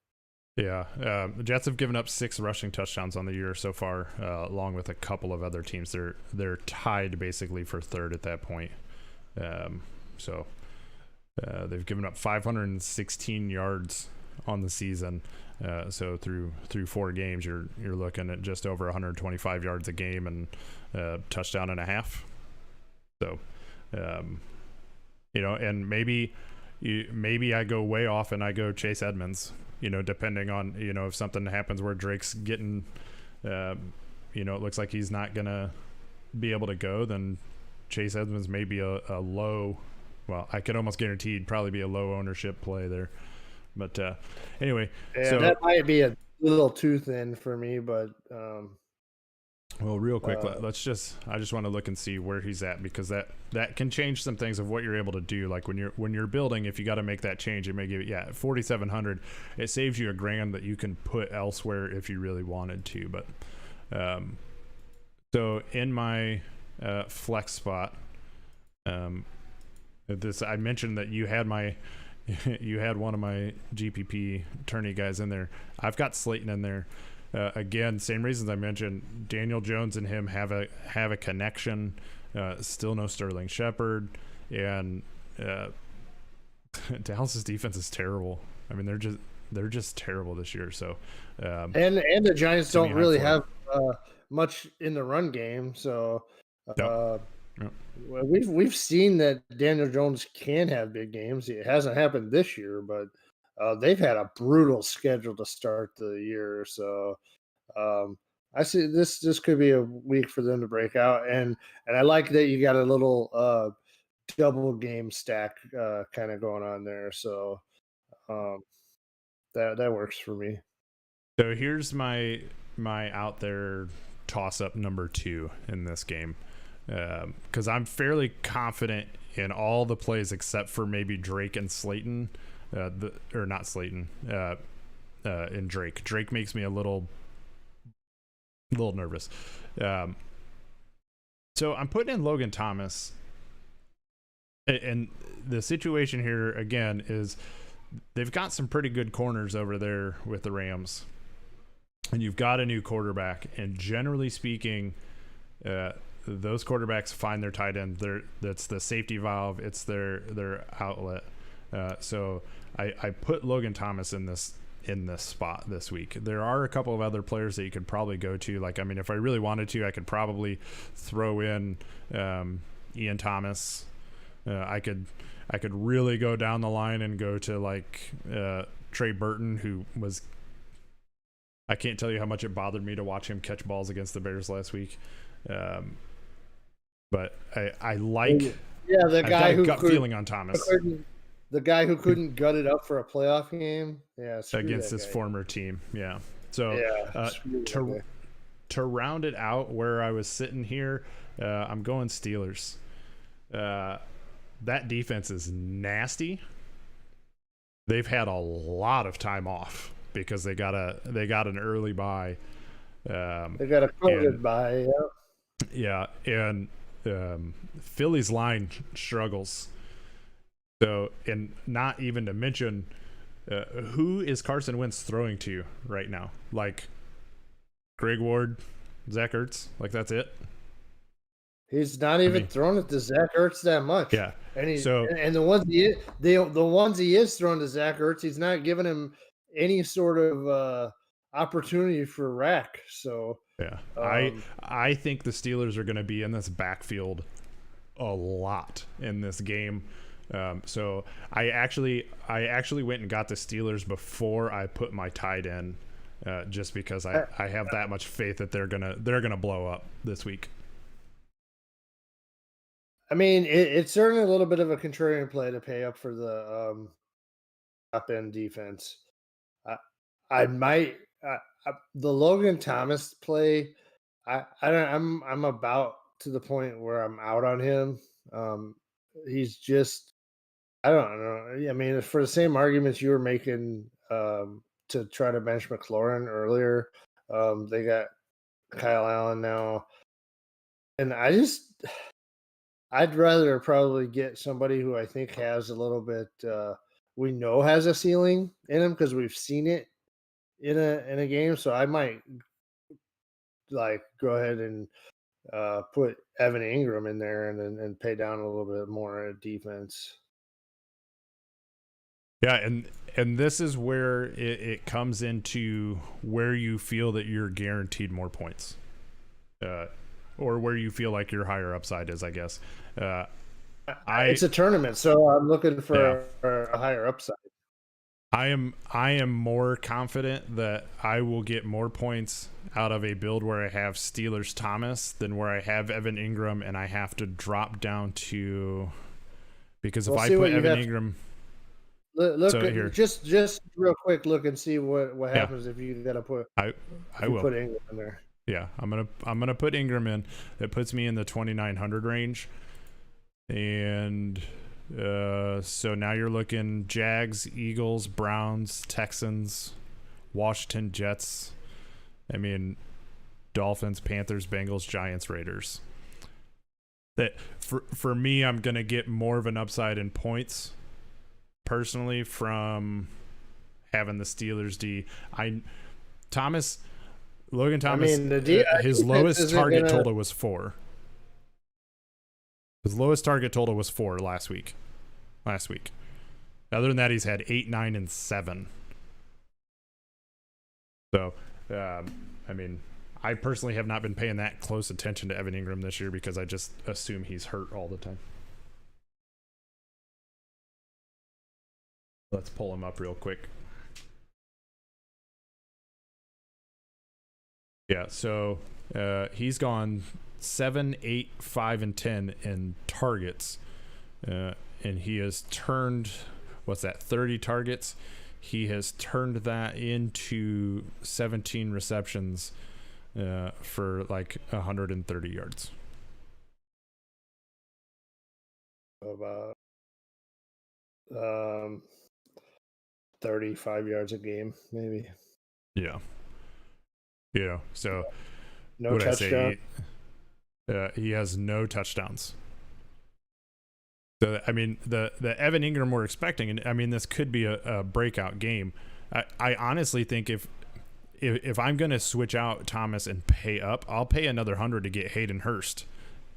G: Yeah, the Jets have given up 6 rushing touchdowns on the year so far, along with a couple of other teams. They're tied basically for 3rd at that point. So they've given up 516 yards on the season. So through 4 games, you're looking at just over 125 yards a game and touchdown and a half. So, and maybe maybe I go way off and I go Chase Edmonds, depending on, if something happens where Drake's getting, it looks like he's not going to be able to go, then Chase Edmonds may be a low, well, I could almost guarantee he'd probably be a low ownership play there. But anyway.
F: Yeah,
G: so
F: that might be a little too thin for me, but
G: well, real quick, I just want to look and see where he's at, because that can change some things of what you're able to do. Like when you're building, if you got to make that change, it may give you 4,700. It saves you $1,000 that you can put elsewhere if you really wanted to. But so in my flex spot, I mentioned that you had one of my GPP tourney guys in there. I've got Slayton in there. Again, same reasons I mentioned. Daniel Jones and him have a connection. Still no Sterling Shepard, and Dallas's defense is terrible. I mean, they're just terrible this year. So
F: and the Giants don't really have much in the run game. So we've seen that Daniel Jones can have big games. It hasn't happened this year, but they've had a brutal schedule to start the year. So I see this could be a week for them to break out. And I like that you got a little double game stack kind of going on there. So that works for me.
G: So here's my out there toss up number 2 in this game. Because I'm fairly confident in all the plays except for maybe Drake and Slayton, or not Slayton, and Drake. Drake makes me a little nervous. So I'm putting in Logan Thomas, and the situation here again is they've got some pretty good corners over there with the Rams, and you've got a new quarterback, and generally speaking, those quarterbacks find their tight end. That's the safety valve. It's their outlet. So I put Logan Thomas in this spot this week. There are a couple of other players that you could probably go to. Like, I mean, if I really wanted to, I could probably throw in Ian Thomas. I could really go down the line and go to like Trey Burton, who was. I can't tell you how much it bothered me to watch him catch balls against the Bears last week. But I like
F: the guy who
G: gut feeling on Thomas.
F: The guy who couldn't gut it up for a playoff game,
G: against his former team, So to round it out, where I was sitting here, I'm going Steelers. That defense is nasty. They've had a lot of time off because they got an early bye.
F: They got a COVID bye.
G: Yeah, and Philly's line struggles. So, and not even to mention, who is Carson Wentz throwing to right now? Like Greg Ward, Zach Ertz, like that's it.
F: He's not even throwing it to Zach Ertz that much.
G: Yeah,
F: and the ones he is throwing to Zach Ertz, he's not giving him any sort of opportunity for rack. So
G: yeah, I think the Steelers are going to be in this backfield a lot in this game. So I actually went and got the Steelers before I put my tight end, just because I have that much faith that they're gonna blow up this week.
F: I mean, it's certainly a little bit of a contrarian play to pay up for the top end defense. The Logan Thomas play, I'm about to the point where I'm out on him. He's just, I don't know. I mean, for the same arguments you were making to try to bench McLaurin earlier, they got Kyle Allen now, and I'd rather probably get somebody who I think has a little bit, we know has a ceiling in him because we've seen it in a game. So I might like go ahead and put Evan Ingram in there and pay down a little bit more at defense.
G: Yeah, and this is where it comes into where you feel that you're guaranteed more points, or where you feel like your higher upside is, I guess.
F: it's a tournament, so I'm looking for a higher upside.
G: I am more confident that I will get more points out of a build where I have Steelers Thomas than where I have Evan Ingram and I have to drop down to, because if I put Evan Ingram,
F: look
G: so
F: at,
G: here,
F: just real quick, look and see what happens if you got to put.
G: I will
F: put Ingram in there.
G: Yeah, I'm gonna put Ingram in. It puts me in the 2,900 range, and so now you're looking Jags, Eagles, Browns, Texans, Washington, Jets. I mean, Dolphins, Panthers, Bengals, Giants, Raiders. That for me, I'm gonna get more of an upside in points personally from having the Steelers D. Logan Thomas, his lowest target total was 4. His lowest target total was 4 last week. Other than that, he's had 8, 9, and 7. So, I mean, I personally have not been paying that close attention to Evan Ingram this year because I just assume he's hurt all the time. Let's pull him up real quick. Yeah, so he's gone 7, 8, 5, and 10 in targets, and he has turned 30 targets. He has turned that into 17 receptions for like 130 yards.
F: About 35 yards a game, maybe.
G: Yeah. So
F: no touchdown.
G: He has no touchdowns. So I mean, the Evan Ingram we're expecting, and I mean, this could be a breakout game. I honestly think if I'm going to switch out Thomas and pay up, I'll pay another 100 to get Hayden Hurst,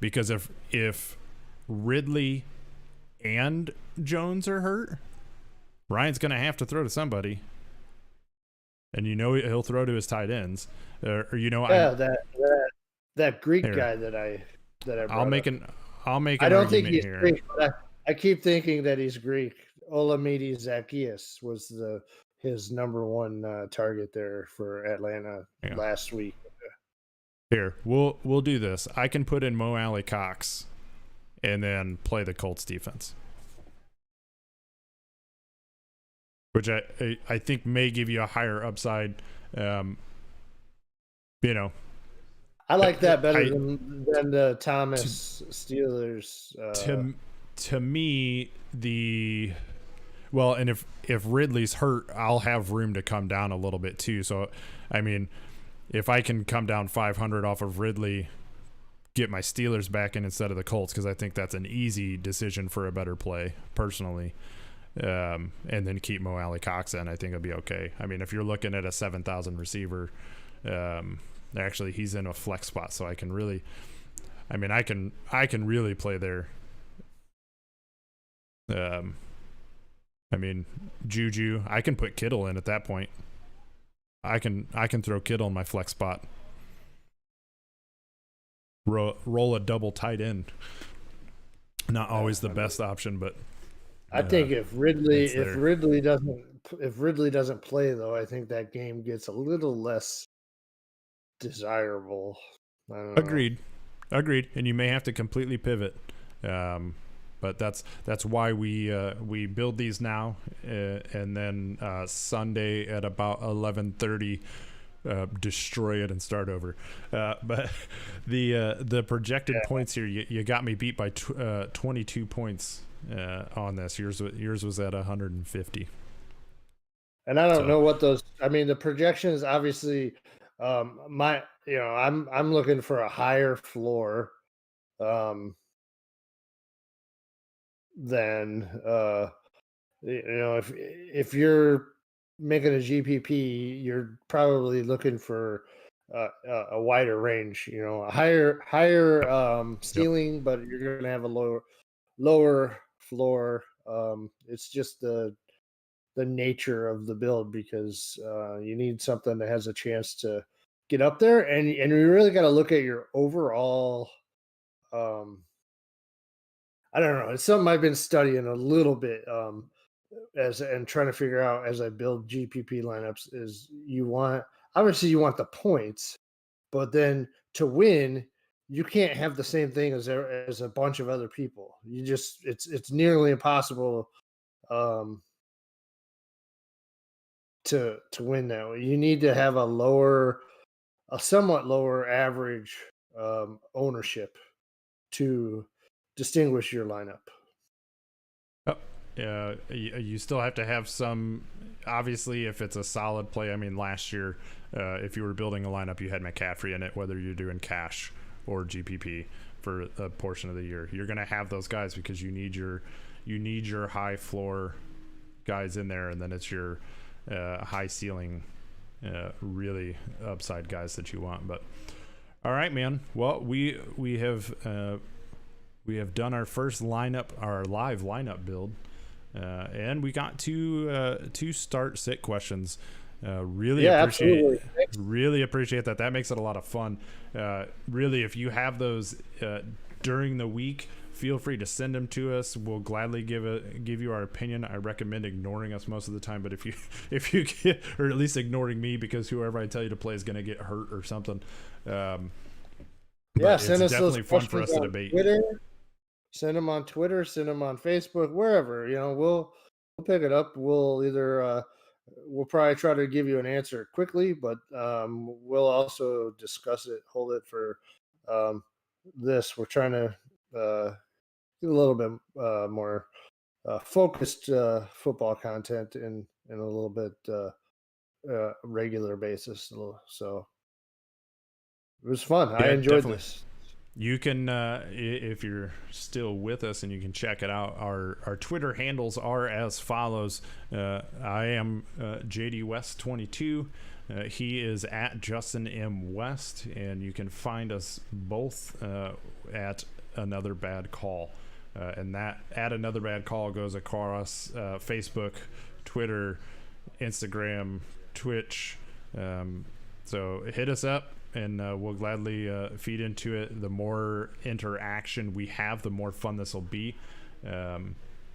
G: because if Ridley and Jones are hurt, Ryan's going to have to throw to somebody. And he'll throw to his tight ends, that
F: Greek guy that I
G: I'll make an
F: I don't think he's
G: here.
F: Greek, but I keep thinking that he's Greek. Olamide Zacchaeus was his number one target there for Atlanta last week.
G: Here, we'll do this. I can put in Mo Alley Cox, and then play the Colts defense, which I think may give you a higher upside. I
F: like that better than the Thomas Steelers.
G: To me, and if Ridley's hurt, I'll have room to come down a little bit too. So, I mean, if I can come down 500 off of Ridley, get my Steelers back in instead of the Colts, because I think that's an easy decision for a better play personally. And then keep Mo Alley Cox in, I think it'll be okay. I mean, if you're looking at a 7,000 receiver, actually he's in a flex spot, so I can really play there. I mean, Juju, I can put Kittle in at that point. I can throw Kittle in my flex spot. Roll a double tight end. Not always the best option, but
F: I think if Ridley doesn't play, though, I think that game gets a little less desirable. I don't know.
G: Agreed. And you may have to completely pivot. But that's why we build these now, and then Sunday at about 11:30, destroy it and start over. But the projected points here, you got me beat by 22 points on this. Yours was at 150.
F: And I don't know what those. I mean, the projections obviously. I'm looking for a higher floor. Then if you're making a GPP, you're probably looking for a wider range, a higher ceiling, but you're going to have a lower floor. It's just the nature of the build, because you need something that has a chance to get up there, and you really got to look at your overall. I don't know. It's something I've been studying a little bit and trying to figure out as I build GPP lineups. Is you want the points, but then to win, you can't have the same thing as a bunch of other people. It's nearly impossible to win that way. You need to have a somewhat lower average ownership to distinguish your lineup.
G: You still have to have some. Obviously, if it's a solid play, I mean, last year, if you were building a lineup, you had McCaffrey in it, whether you're doing cash or GPP for a portion of the year. You're going to have those guys because you need your high floor guys in there, and then it's your high ceiling, really upside guys that you want. But all right, man. Well, we have done our first lineup, our live lineup build, and we got two start sit questions. Really appreciate that. That makes it a lot of fun. Really, if you have those during the week, feel free to send them to us. We'll gladly give you our opinion. I recommend ignoring us most of the time, but if you get, or at least ignoring me, because whoever I tell you to play is going to get hurt or something.
F: Send
G: us
F: those
G: definitely fun for us to
F: on
G: debate.
F: Twitter. Send them on Twitter. Send them on Facebook. Wherever, we'll pick it up. We'll either we'll probably try to give you an answer quickly, but we'll also discuss it. Hold it for this. We're trying to do a little bit more focused football content in a little bit regular basis. So it was fun. I enjoyed this.
G: You can, if you're still with us, and you can check it out. Our Twitter handles are as follows. I am JD West 22. He is at Justin M West, and you can find us both at Another Bad Call. And that at Another Bad Call goes across Facebook, Twitter, Instagram, Twitch. So hit us up, and we'll gladly feed into it. The more interaction we have, the more fun this will be. And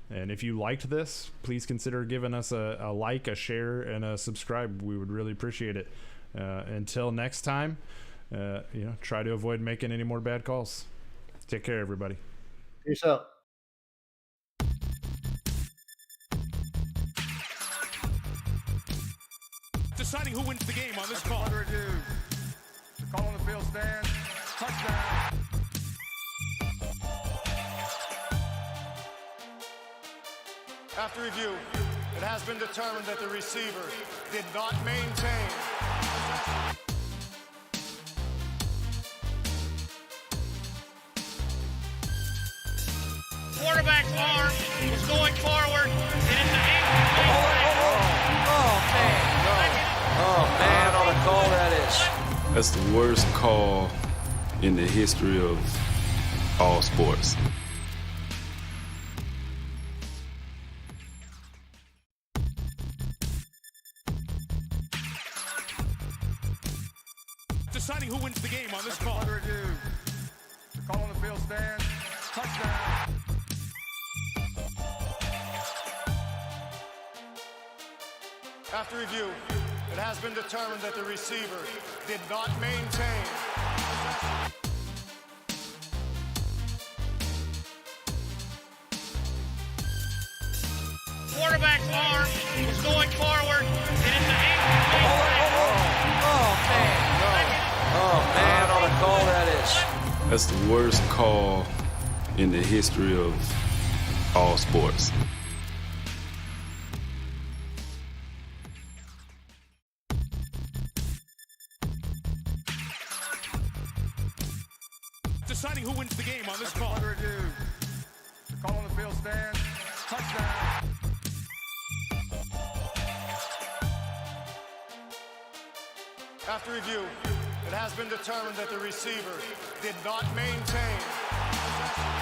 G: if you liked this, please consider giving us a like, a share, and a subscribe. We would really appreciate it. Until next time, try to avoid making any more bad calls. Take care, everybody.
F: Peace out.
A: Deciding who wins the game on this call.
B: Under review. The call on the field stands. Touchdown.
C: After review, it has been determined that the receiver did not maintain possession.
A: Quarterback's arm was going forward, and it's an
D: Oh, man, on a call that is.
E: That's the worst call in the history of all sports.
A: deciding who wins the game on this call.
B: Under review. The call on the field stands. Touchdown.
C: After review, it has been determined that the receiver did not maintain possession.
A: Quarterback's arm was going forward, and it's an
D: Oh, man, on a call that is.
E: That's the worst call in the history of all sports.
A: deciding who wins the game on this call.
B: Under review. The call on the field stands. Touchdown.
C: After review, it has been determined that the receiver did not maintain